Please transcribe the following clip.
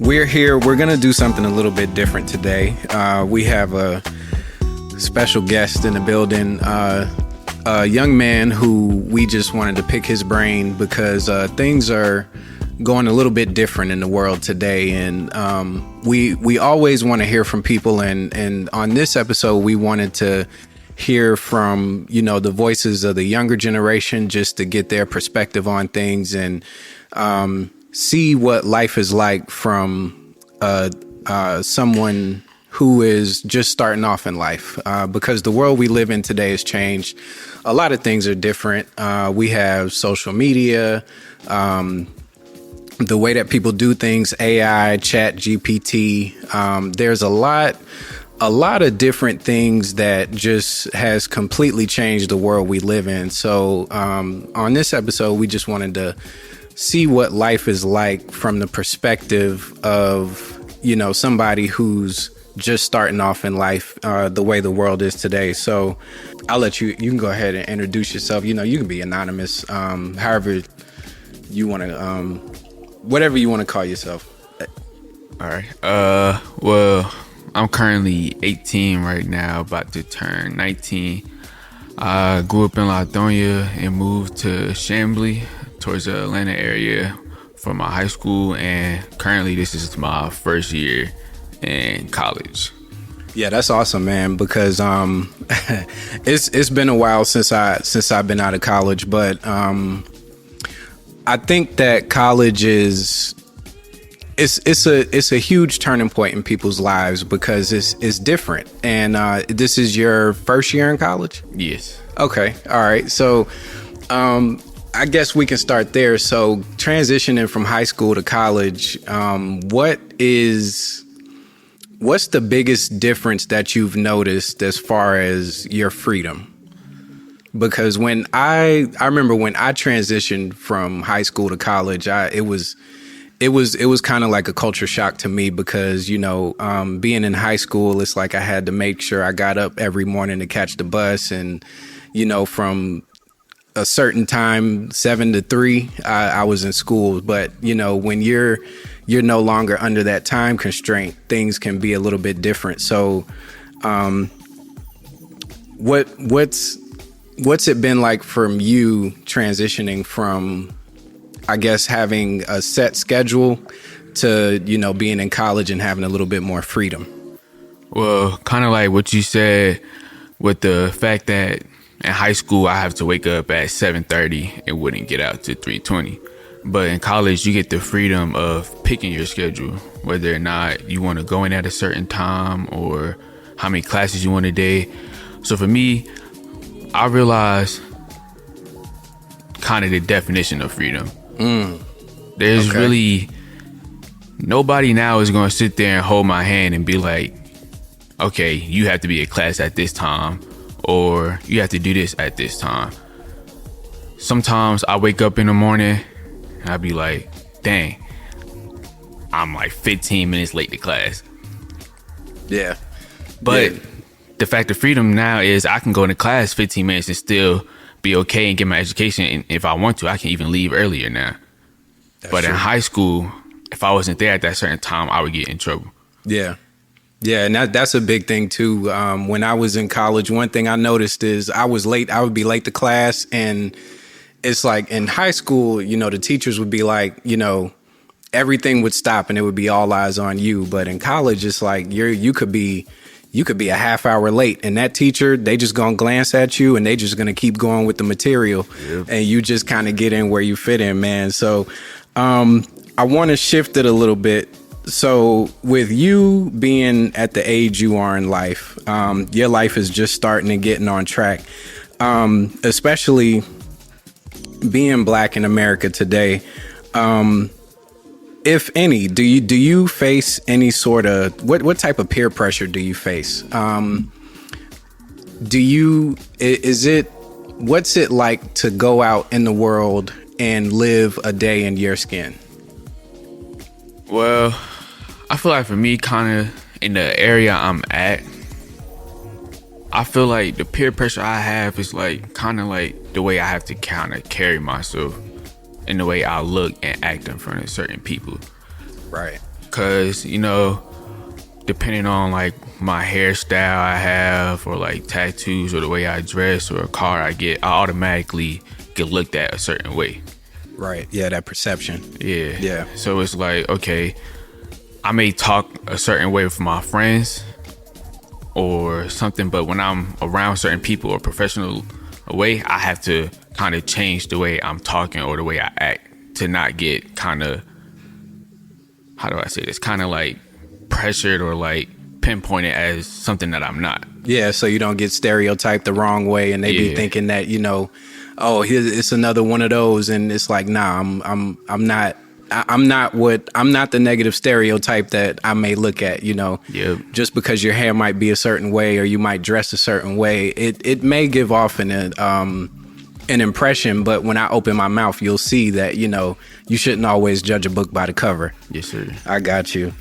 We're here. We're going to do something a little bit different today. We have a special guest in the building, a young man who we just wanted to pick his brain because things are going a little bit different in the world today. And we always want to hear from people. And on this episode, we wanted to hear from, the voices of the younger generation just to get their perspective on things and see what life is like from someone who is just starting off in life, because the world we live in today has changed. A lot of things are different. We have social media, the way that people do things, AI, Chat, GPT. There's a lot of different things that just has completely changed the world we live in. So on this episode, we just wanted to see what life is like from the perspective of, somebody who's just starting off in life, the way the world is today. So I'll let you can go ahead and introduce yourself. You can be anonymous, however you want to, whatever you want to call yourself. All right. Well, I'm currently 18 right now, about to turn 19. I grew up in Lithonia and moved to Chamblee towards the Atlanta area for my high school, and currently this is my first year in college. Yeah, that's awesome, man, because it's been a while since I've been out of college, but I think that college is it's a huge turning point in people's lives because it's different. And this is your first year in college? Yes. Okay. All right. So I guess we can start there. So transitioning from high school to college, what's the biggest difference that you've noticed as far as your freedom? Because when I remember when I transitioned from high school to college, it was kind of like a culture shock to me because, being in high school, it's like I had to make sure I got up every morning to catch the bus. And, from a certain time, 7 to 3, I was in school. But, when you're no longer under that time constraint, things can be a little bit different. So what's it been like from you transitioning from, I guess, having a set schedule to, being in college and having a little bit more freedom? Well, kind of like what you said with the fact that in high school, I have to wake up at 7:30 and wouldn't get out to 3:20. But in college, you get the freedom of picking your schedule, whether or not you want to go in at a certain time or how many classes you want a day. So for me, I realized kind of the definition of freedom. There's really nobody now is going to sit there and hold my hand and be like, okay, you have to be at class at this time or you have to do this at this time. Sometimes I wake up in the morning and I'll be like, dang, I'm like 15 minutes late to class. Yeah. But the fact of freedom now is I can go into class 15 minutes and still be okay and get my education. And if I want to, I can even leave earlier now. But in high school, if I wasn't there at that certain time, I would get in trouble. Yeah. Yeah. And that's a big thing, too. When I was in college, one thing I noticed is I was late. I would be late to class. And it's like in high school, the teachers would be like, everything would stop and it would be all eyes on you. But in college, it's like you could be a half hour late and that teacher, they just gonna glance at you and they just gonna keep going with the material. Yep. And you just kind of get in where you fit in, man. So I want to shift it a little bit. So with you being at the age you are in life, your life is just starting and getting on track, especially being Black in America today. If any, do you face any sort of what type of peer pressure do you face? What's it like to go out in the world and live a day in your skin? Well, I feel like for me, kind of in the area I'm at, I feel like the peer pressure I have is like kind of like the way I have to kind of carry myself and the way I look and act in front of certain people. Right. because, depending on like my hairstyle I have, or like tattoos, or the way I dress, or a car I get, I automatically get looked at a certain way. Right. Yeah, that perception. Yeah. So it's like, okay, I may talk a certain way with my friends or something, but when I'm around certain people or professional way, I have to kind of change the way I'm talking or the way I act to not get kind of, how do I say this, kind of like pressured or like pinpointed as something that I'm not. Yeah, so you don't get stereotyped the wrong way, and they be thinking that, oh, it's another one of those, and it's like, nah, I'm not the negative stereotype that I may look at, Yep. Just because your hair might be a certain way or you might dress a certain way, it may give off an impression, but when I open my mouth, you'll see that, you shouldn't always judge a book by the cover. Yes, sir. I got you.